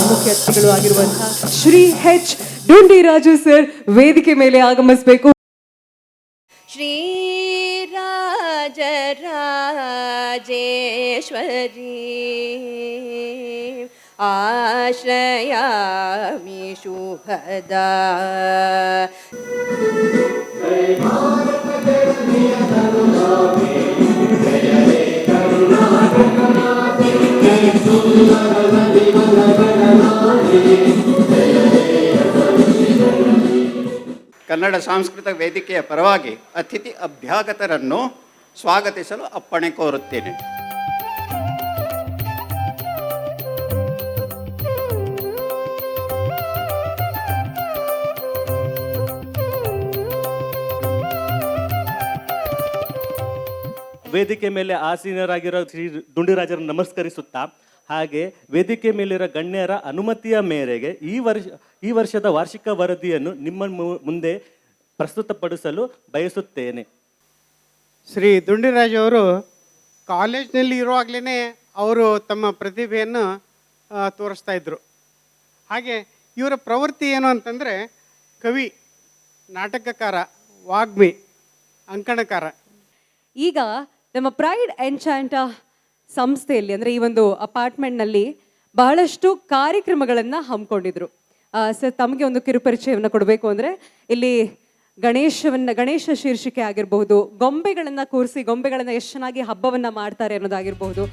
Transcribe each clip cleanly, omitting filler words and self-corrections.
ಮುಖ್ಯ ಅತಿಥಿಗಳು ಆಗಿರುವಂತಹ ಶ್ರೀ ಎಚ್ ಡುಂಡಿರಾಜು ಸರ್ ವೇದಿಕೆ ಮೇಲೆ ಆಗಮಿಸಬೇಕು. ಶ್ರೀ ರಾಜರಾಜೇಶ್ವರಿ ಆಶ್ರಯಾಮಿ ಶುಭದಾ. ಕನ್ನಡ ಸಾಂಸ್ಕೃತಿಕ ವೇದಿಕೆಯ ಪರವಾಗಿ ಅತಿಥಿ ಅಭ್ಯಾಗತರನ್ನು ಸ್ವಾಗತಿಸಲು ಅಪ್ಪಣೆ ಕೋರುತ್ತೇನೆ. ವೇದಿಕೆ ಮೇಲೆ ಆಸೀನರಾಗಿರೋ ಶ್ರೀ ಡುಂಡಿರಾಜರನ್ನು ನಮಸ್ಕರಿಸುತ್ತಾ, ಹಾಗೆ ವೇದಿಕೆ ಮೇಲಿರೋ ಗಣ್ಯರ ಅನುಮತಿಯ ಮೇರೆಗೆ ಈ ವರ್ಷದ ವಾರ್ಷಿಕ ವರದಿಯನ್ನು ನಿಮ್ಮ ಮುಂದೆ ಪ್ರಸ್ತುತಪಡಿಸಲು ಬಯಸುತ್ತೇನೆ. ಶ್ರೀ ಡುಂಡಿರಾಜ್ ಅವರು ಕಾಲೇಜ್ನಲ್ಲಿ ಇರುವಾಗಲೇ ಅವರು ತಮ್ಮ ಪ್ರತಿಭೆಯನ್ನು ತೋರಿಸ್ತಾ ಇದ್ದರು. ಹಾಗೆ ಇವರ ಪ್ರವೃತ್ತಿ ಏನು ಅಂತಂದರೆ ಕವಿ, ನಾಟಕಕಾರ, ವಾಗ್ಮಿ, ಅಂಕಣಕಾರ. ಈಗ ನಮ್ಮ ಪ್ರೈಡ್ ಎನ್ಚಾಂಟ ಸಂಸ್ಥೆಯಲ್ಲಿ ಅಂದರೆ ಈ ಒಂದು ಅಪಾರ್ಟ್ಮೆಂಟ್ನಲ್ಲಿ ಬಹಳಷ್ಟು ಕಾರ್ಯಕ್ರಮಗಳನ್ನು ಹಮ್ಮಿಕೊಂಡಿದ್ರು. ಸರ್, ತಮಗೆ ಒಂದು ಕಿರುಪರಿಚಯವನ್ನು ಕೊಡಬೇಕು ಅಂದರೆ ಇಲ್ಲಿ ಗಣೇಶ ಶೀರ್ಷಿಕೆ ಆಗಿರಬಹುದು, ಗೊಂಬೆಗಳನ್ನು ಕೂರಿಸಿ ಗೊಂಬೆಗಳನ್ನು ಎಷ್ಟು ಚೆನ್ನಾಗಿ ಹಬ್ಬವನ್ನು ಮಾಡ್ತಾರೆ ಅನ್ನೋದಾಗಿರ್ಬಹುದು.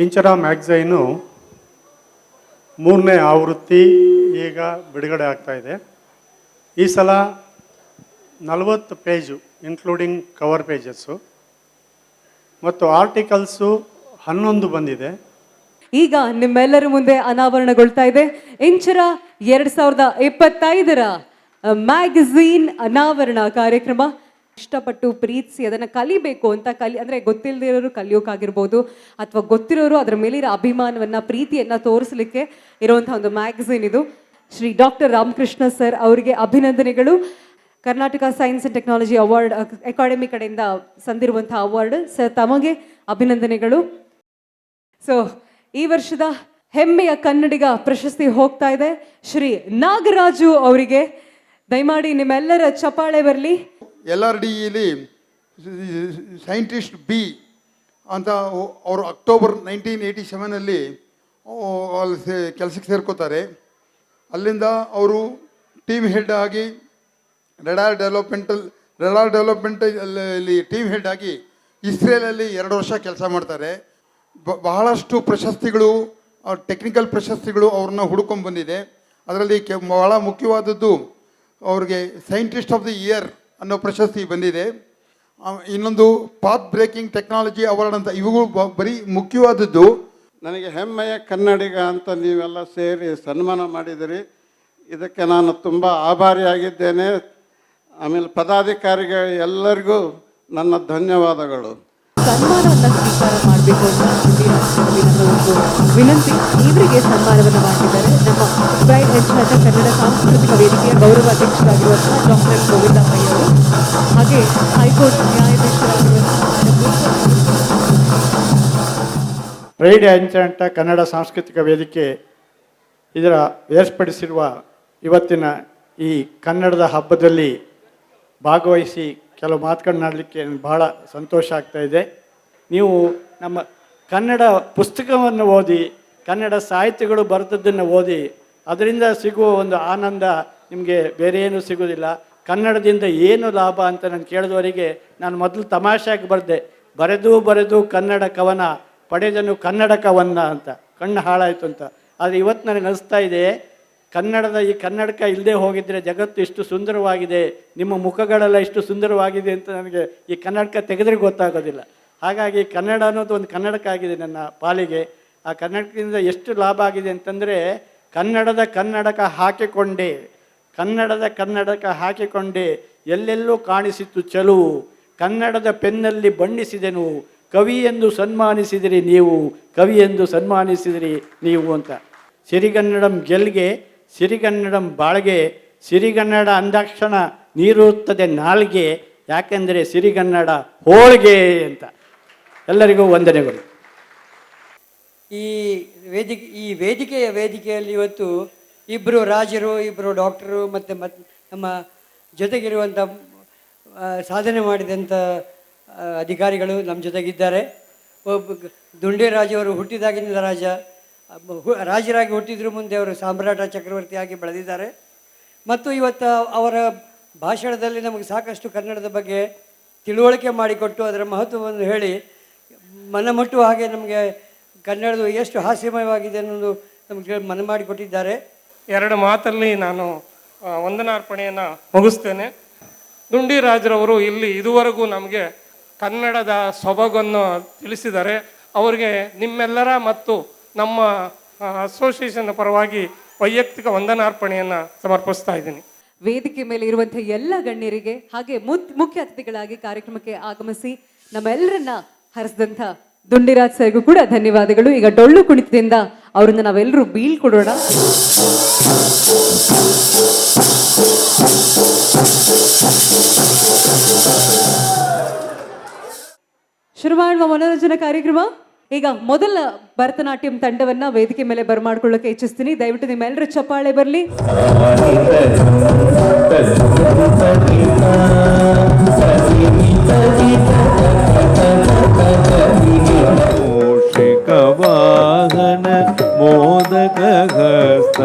ಇಂಚರ ಮ್ಯಾಗ್ಝೈನು 3ನೇ ಆವೃತ್ತಿ ಈಗ ಬಿಡುಗಡೆ ಆಗ್ತಾಯಿದೆ. ಈ ಸಲ 40 ಪೇಜು ಇನ್ಕ್ಲೂಡಿಂಗ್ ಕವರ್ ಪೇಜಸ್ಸು ಮತ್ತು ಆರ್ಟಿಕಲ್ಸು 11 ಬಂದಿದೆ. ಈಗ ನಿಮ್ಮೆಲ್ಲರ ಮುಂದೆ ಅನಾವರಣಗೊಳ್ತಾ ಇದೆ ಇಂಚರ 2025ರ ಮ್ಯಾಗಝೀನ್ ಅನಾವರಣ ಕಾರ್ಯಕ್ರಮ. ಇಷ್ಟಪಟ್ಟು ಪ್ರೀತಿಸಿ ಅದನ್ನು ಕಲಿಬೇಕು ಅಂತ ಅಂದರೆ ಗೊತ್ತಿಲ್ಲದೆ ಇರೋರು ಕಲಿಯೋಕ್ಕಾಗಿರ್ಬೋದು, ಅಥವಾ ಗೊತ್ತಿರೋರು ಅದರ ಮೇಲಿರೋ ಅಭಿಮಾನವನ್ನು, ಪ್ರೀತಿಯನ್ನು ತೋರಿಸಲಿಕ್ಕೆ ಇರುವಂಥ ಒಂದು ಮ್ಯಾಗಝೀನ್ ಇದು. ಶ್ರೀ ಡಾಕ್ಟರ್ ರಾಮಕೃಷ್ಣ ಸರ್ ಅವರಿಗೆ ಅಭಿನಂದನೆಗಳು. Karnataka science and technology award academy ಕಡೆಯಿಂದ ಸಂದಿರುವಂಥ ಅವಾರ್ಡ್ ಸರ್, ತಮಗೆ ಅಭಿನಂದನೆಗಳು. ಸೊ ಈ ವರ್ಷದ ಹೆಮ್ಮೆಯ ಕನ್ನಡಿಗ ಪ್ರಶಸ್ತಿ ಹೋಗ್ತಾ ಇದೆ ಶ್ರೀ ನಾಗರಾಜು ಅವರಿಗೆ. ದಯಮಾಡಿ ನಿಮ್ಮೆಲ್ಲರ ಚಪ್ಪಾಳೆ ಬರಲಿ. LRDEಲಿ ಸೈಂಟಿಸ್ಟ್ ಬಿ ಅಂತ ಅವರು ಅಕ್ಟೋಬರ್ 1987ನಲ್ಲಿ ಕೆಲಸಕ್ಕೆ ಸೇರ್ಕೋತಾರೆ. ಅಲ್ಲಿಂದ ಅವರು ಟೀಮ್ ಹೆಡ್ ಆಗಿ ರೆಡಾರ್ ಡೆವಲಪ್ಮೆಂಟಲ್ಲಿ ಟೀಮ್ ಹೆಡ್ ಆಗಿ ಇಸ್ರೇಲಲ್ಲಿ 2 ವರ್ಷ ಕೆಲಸ ಮಾಡ್ತಾರೆ. ಬಹಳಷ್ಟು ಪ್ರಶಸ್ತಿಗಳು, ಟೆಕ್ನಿಕಲ್ ಪ್ರಶಸ್ತಿಗಳು ಅವ್ರನ್ನ ಹುಡ್ಕೊಂಡು ಬಂದಿದೆ. ಅದರಲ್ಲಿ ಬಹಳ ಮುಖ್ಯವಾದದ್ದು ಅವ್ರಿಗೆ ಸೈಂಟಿಸ್ಟ್ ಆಫ್ ದಿ ಇಯರ್ ಅನ್ನೋ ಪ್ರಶಸ್ತಿ ಬಂದಿದೆ. ಇನ್ನೊಂದು ಪಾತ್ ಬ್ರೇಕಿಂಗ್ ಟೆಕ್ನಾಲಜಿ ಅವಾರ್ಡ್ ಅಂತ, ಇವುಗಳು ಬರೀ ಮುಖ್ಯವಾದದ್ದು. ನನಗೆ ಹೆಮ್ಮೆಯ ಕನ್ನಡಿಗ ಅಂತ ನೀವೆಲ್ಲ ಸೇರಿ ಸನ್ಮಾನ ಮಾಡಿದಿರಿ, ಇದಕ್ಕೆ ನಾನು ತುಂಬ ಆಭಾರಿಯಾಗಿದ್ದೇನೆ. ಆಮೇಲೆ ಪದಾಧಿಕಾರಿಗಳು ಎಲ್ಲರಿಗೂ ನನ್ನ ಧನ್ಯವಾದಗಳು. ಸನ್ಮಾನವನ್ನು ಸ್ವೀಕಾರ ಮಾಡಬೇಕು ಅಂತ ನನ್ನ ಒಂದು ವಿನಂತಿ. ಇವರಿಗೆ ಸನ್ಮಾನವನ್ನು ಮಾಡಿದ್ದಾರೆ ನಮ್ಮ ಪ್ರೈಡ್ ಎನ್ಚಾಂಟ ಕನ್ನಡ ಸಾಂಸ್ಕೃತಿಕ ವೇದಿಕೆಯ ಗೌರವ ಅಧ್ಯಕ್ಷರಾಗಿರುವಂತಹ ಡಾಕ್ಟರ್ ಗೋವಿಂದ ಪೈ ಅವರು, ಹಾಗೆ ಹೈಕೋರ್ಟ್ ನ್ಯಾಯಾಧೀಶರಾಗಿರುವಂತಹ ಪ್ರೈಡ್ ಎನ್ಚಾಂಟ ಕನ್ನಡ ಸಾಂಸ್ಕೃತಿಕ ವೇದಿಕೆ ಇದರ ಏರ್ಪಡಿಸಿರುವ ಇವತ್ತಿನ ಈ ಕನ್ನಡದ ಹಬ್ಬದಲ್ಲಿ ಭಾಗವಹಿಸಿ ಕೆಲವು ಮಾತುಗಳನ್ನಾಡಲಿಕ್ಕೆ ಬಹಳ ಸಂತೋಷ ಆಗ್ತಾ ಇದೆ. ನೀವು ನಮ್ಮ ಕನ್ನಡ ಪುಸ್ತಕವನ್ನು ಓದಿ, ಕನ್ನಡ ಸಾಹಿತ್ಯಗಳು ಬರೆದದ್ದನ್ನು ಓದಿ, ಅದರಿಂದ ಸಿಗುವ ಒಂದು ಆನಂದ ನಿಮಗೆ ಬೇರೆ ಏನೂ ಸಿಗೋದಿಲ್ಲ. ಕನ್ನಡದಿಂದ ಏನು ಲಾಭ ಅಂತ ನಾನು ಕೇಳಿದವರಿಗೆ ನಾನು ಮೊದಲು ತಮಾಷೆಯಾಗಿ ಬರೆದು ಕನ್ನಡ ಕವನ ಪಡೆದನು ಕನ್ನಡ ಕವನ ಅಂತ, ಕಣ್ಣು ಹಾಳಾಯಿತು ಅಂತ. ಆದರೆ ಇವತ್ತು ನನಗೆ ಅನಿಸ್ತಾ ಇದೆ, ಕನ್ನಡದ ಈ ಕನ್ನಡಕ ಇಲ್ಲದೆ ಹೋಗಿದ್ದರೆ ಜಗತ್ತು ಇಷ್ಟು ಸುಂದರವಾಗಿದೆ, ನಿಮ್ಮ ಮುಖಗಳೆಲ್ಲ ಇಷ್ಟು ಸುಂದರವಾಗಿದೆ ಅಂತ ನನಗೆ ಈ ಕನ್ನಡಕ ತೆಗೆದ್ರೆ ಗೊತ್ತಾಗೋದಿಲ್ಲ. ಹಾಗಾಗಿ ಕನ್ನಡ ಅನ್ನೋದು ಒಂದು ಕನ್ನಡಕ ಆಗಿದೆ ನನ್ನ ಪಾಲಿಗೆ. ಆ ಕನ್ನಡಕದಿಂದ ಎಷ್ಟು ಲಾಭ ಆಗಿದೆ ಅಂತಂದರೆ, ಕನ್ನಡಕ ಹಾಕಿಕೊಂಡೆ ಎಲ್ಲೆಲ್ಲೂ ಕಾಣಿಸಿತು ಚೆಲುವು, ಕನ್ನಡದ ಪೆನ್ನಲ್ಲಿ ಬಣ್ಣಿಸಿದೆನು, ಕವಿ ಎಂದು ಸನ್ಮಾನಿಸಿದಿರಿ ನೀವು ಅಂತ. ಸಿರಿಗನ್ನಡಂ ಗೆಲ್ಗೆ, ಸಿರಿಗನ್ನಡಂ ಬಾಳ್ಗೆ, ಸಿರಿಗನ್ನಡ ಅಂದಾಕ್ಷಣ ನೀರುತ್ತದೆ ನಾಲ್ಗೆ, ಯಾಕೆಂದರೆ ಸಿರಿಗನ್ನಡ ಹೋಳ್ಗೆ ಅಂತ. ಎಲ್ಲರಿಗೂ ವಂದನೆಗಳು. ಈ ವೇದಿಕೆಯಲ್ಲಿ ಇವತ್ತು ಇಬ್ಬರು ರಾಜರು, ಇಬ್ಬರು ಡಾಕ್ಟರು ಮತ್ತು ನಮ್ಮ ಜೊತೆಗಿರುವಂಥ ಸಾಧನೆ ಮಾಡಿದಂಥ ಅಧಿಕಾರಿಗಳು ನಮ್ಮ ಜೊತೆಗಿದ್ದಾರೆ. ದುಂಡಿರಾಜವರು ಹುಟ್ಟಿದಾಗಿನಿಂದ ರಾಜರಾಗಿ ಹುಟ್ಟಿದ್ರು, ಮುಂದೆ ಅವರು ಸಾಮ್ರಾಟ ಚಕ್ರವರ್ತಿಯಾಗಿ ಬೆಳೆದಿದ್ದಾರೆ. ಮತ್ತು ಇವತ್ತು ಅವರ ಭಾಷಣದಲ್ಲಿ ನಮಗೆ ಸಾಕಷ್ಟು ಕನ್ನಡದ ಬಗ್ಗೆ ತಿಳುವಳಿಕೆ ಮಾಡಿಕೊಟ್ಟು ಅದರ ಮಹತ್ವವನ್ನು ಹೇಳಿ ಮನಮುಟ್ಟುವ ಹಾಗೆ ನಮಗೆ ಕನ್ನಡದು ಎಷ್ಟು ಹಾಸ್ಯಮಯವಾಗಿದೆ ಅನ್ನೋದು ನಮಗೆ ಮನ ಮಾಡಿಕೊಟ್ಟಿದ್ದಾರೆ. ಎರಡು ಮಾತಲ್ಲಿ ನಾನು ವಂದನಾರ್ಪಣೆಯನ್ನು ಮುಗಿಸ್ತೇನೆ. ದುಂಡಿರಾಜರವರು ಇಲ್ಲಿ ಇದುವರೆಗೂ ನಮಗೆ ಕನ್ನಡದ ಸೊಬಗನ್ನು ತಿಳಿಸಿದ್ದಾರೆ. ಅವರಿಗೆ ನಿಮ್ಮೆಲ್ಲರ ಮತ್ತು ನಮ್ಮ ಅಸೋಸಿಯೇಷನ್ ಪರವಾಗಿ ವೈಯಕ್ತಿಕ ವಂದನಾರ್ಪಣೆಯನ್ನು ಸಮರ್ಪಿಸ್ತಾ ಇದ್ದೀನಿ. ವೇದಿಕೆ ಮೇಲೆ ಇರುವಂತಹ ಎಲ್ಲ ಗಣ್ಯರಿಗೆ ಹಾಗೆ ಮುಖ್ಯ ಅತಿಥಿಗಳಾಗಿ ಕಾರ್ಯಕ್ರಮಕ್ಕೆ ಆಗಮಿಸಿ ನಮ್ಮೆಲ್ಲರನ್ನ ಹರಿಸಿದಂಥ ದುಂಡಿರಾಜ್ ಸರ್ಗೂ ಕೂಡ ಧನ್ಯವಾದಗಳು. ಈಗ ಡೊಳ್ಳು ಕುಣಿತದಿಂದ ಅವರನ್ನ ನಾವೆಲ್ಲರೂ ಬೀಳ್ಕೊಡೋಣ. ಶುರು ಮಾಡುವ ಮನೋರಂಜನಾ ಕಾರ್ಯಕ್ರಮ. ಈಗ ಮೊದಲ ಭರತನಾಟ್ಯಂ ತಂಡವನ್ನ ವೇದಿಕೆ ಮೇಲೆ ಬರಮಾಡ್ಕೊಳ್ಳೋಕೆ ಇಚ್ಛಿಸ್ತೀನಿ. ದಯವಿಟ್ಟು ನಿಮ್ಮೆಲ್ಲರ ಚಪ್ಪಾಳೆ ಬರಲಿ. ವಾಹನ ಮೋದಕ ಹಸ್ತ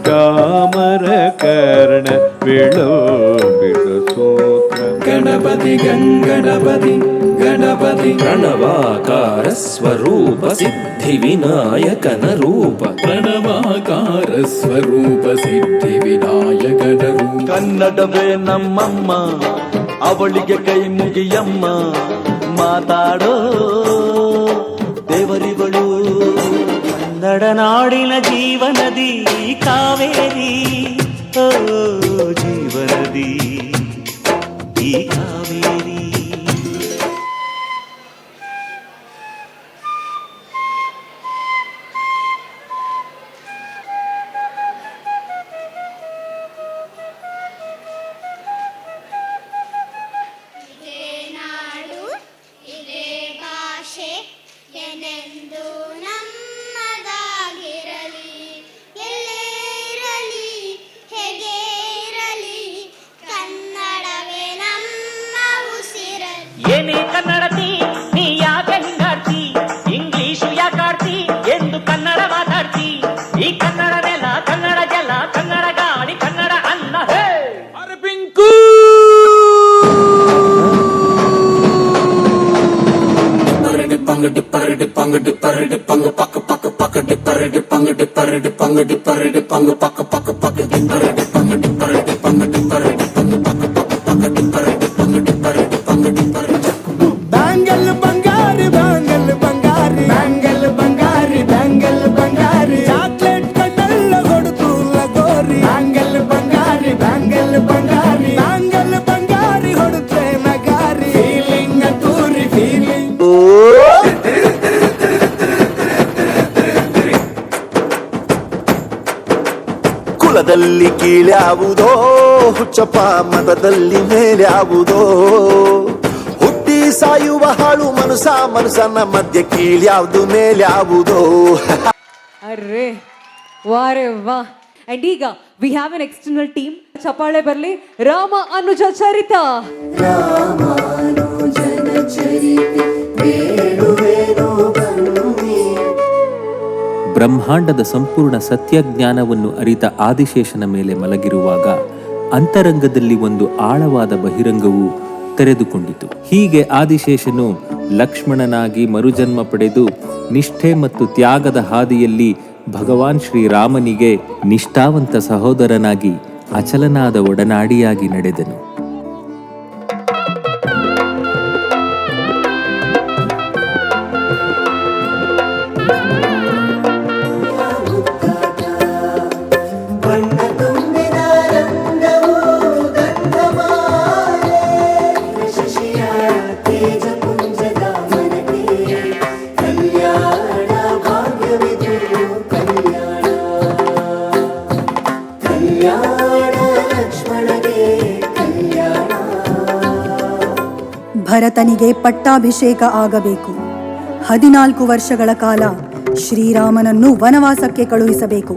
ಚಾಮರ ಕರ್ಣ ವಿಳಂಬಿತ ಸೂತ್ರ ಗಣಪತಿ ಗಣಪತಿ ಗಣಪತಿ ಪ್ರಣವಾಕಾರ ಸ್ವರೂಪ ಸಿದ್ಧಿ ವಿನಾಯಕನ ರೂಪ ಪ್ರಣವಾಕಾರ ಸ್ವರೂಪ ಸಿದ್ಧಿ ವಿನಾಯಕನ ರೂಪ. ಕನ್ನಡವೇ ನಮ್ಮಮ್ಮ, ಅವಳಿಗೆ ಕೈ ಮುಗಿಯಮ್ಮ, ಮಾತಾಡೋ ದೇವರಿಗಳು. ಕನ್ನಡ ನಾಡಿನ ಜೀವನದಿ ಕಾವೇರಿ, ಓ ಜೀವನದಿ ಈ ಕಾವೇರಿ. ಏನೇ ಕನ್ನಡತಿ ನೀ ಯಾಕೆ ಹಿಂಗಾಡ್ತಿ, ಇಂಗ್ಲಿಷು ಯಾಕಾಡ್ತಿ ಎಂದು ಕನ್ನಡ ಮಾತಾಡ್ತಿ. ಈ ಕನ್ನಡ ನೆಲ, ಕನ್ನಡ ಜಲ, ಕನ್ನಡ ಗಾಳಿ, ಕನ್ನಡ ಅನ್ನ. ಹೇ ಅರಬಿಂಕು பங்கடி பரடி பங்கடி பரடி பங்கு பக்க பக்க பக்கடி பரடி பங்கடி பரடி பங்கடி பரடி பங்கு பக்க பக்க பக்கடி பரடி பங்கடி பரடி பங்கடி பரடி பங்கு பக்க பக்க பக்கடி பரடி பங்கடி பரடி பங்கடி பரடி. ಬ್ಯಾಂಗಲ್ ಬಂಗಾರಿ ಬ್ಯಾಂಗಲ್ ಬಂಗಾರಿ ಬ್ಯಾಂಗಲ್ ಬಂಗಾರಿ ಬ್ಯಾಂಗಲ್ ಬಂಗಾರಿ ಚಾಕ್ಲೇಟ್ ಕಣ್ಣೆಲ್ಲ ಕೊಡುತ್ತು ಲಗೋರಿ. ಬ್ಯಾಂಗಲ್ ಬಂಗಾರಿ ಬ್ಯಾಂಗಲ್ ಬಂಗಾರಿ ಬ್ಯಾಂಗಲ್ ಬಂಗಾರಿ ಹೊಡುತ್ತೆ ನಗಾರಿ. ಫೀಲಿಂಗ್ ತೂರಿ ಫೀಲಿಂಗ್. ಕುಲದಲ್ಲಿ ಕೀಳ್ಯಾವುದೋ, ಹುಚ್ಚಪ್ಪ ಮತದಲ್ಲಿ ಮೇಲ್ಯಾವುದೋ, ಹುಟ್ಟಿ ಸಾಯುವ ಹಾಳು ಮನುಷ್ಯನ ಮಧ್ಯೆ ಕೀಳ್ಯಾವುದು ಮೇಲ್ಯಾವುದೋ. ಅರ್ರೇ ವಾರೆ ವಾ. ಅಂಡ್ ಈಗ we have an external team. ಚಪ್ಪಾಳೆ ಬರಲಿ. ರಾಮ ಅನುಜ ಚರಿತ. ಬ್ರಹ್ಮಾಂಡದ ಸಂಪೂರ್ಣ ಸತ್ಯಜ್ಞಾನವನ್ನು ಅರಿತ ಆದಿಶೇಷನ ಮೇಲೆ ಮಲಗಿರುವಾಗ ಅಂತರಂಗದಲ್ಲಿ ಒಂದು ಆಳವಾದ ಬಹಿರಂಗವು ತೆರೆದುಕೊಂಡಿತು. ಹೀಗೆ ಆದಿಶೇಷನು ಲಕ್ಷ್ಮಣನಾಗಿ ಮರುಜನ್ಮ ಪಡೆದು ನಿಷ್ಠೆ ಮತ್ತು ತ್ಯಾಗದ ಹಾದಿಯಲ್ಲಿ ಭಗವಾನ್ ಶ್ರೀರಾಮನಿಗೆ ನಿಷ್ಠಾವಂತ ಸಹೋದರನಾಗಿ ಅಚಲನಾದ ಒಡನಾಡಿಯಾಗಿ ನಡೆದನು. ಭರತನಿಗೆ ಪಟ್ಟಾಭಿಷೇಕ ಆಗಬೇಕು. 14 ವರ್ಷಗಳ ಕಾಲ ಶ್ರೀರಾಮನನ್ನು ವನವಾಸಕ್ಕೆ ಕಳುಹಿಸಬೇಕು.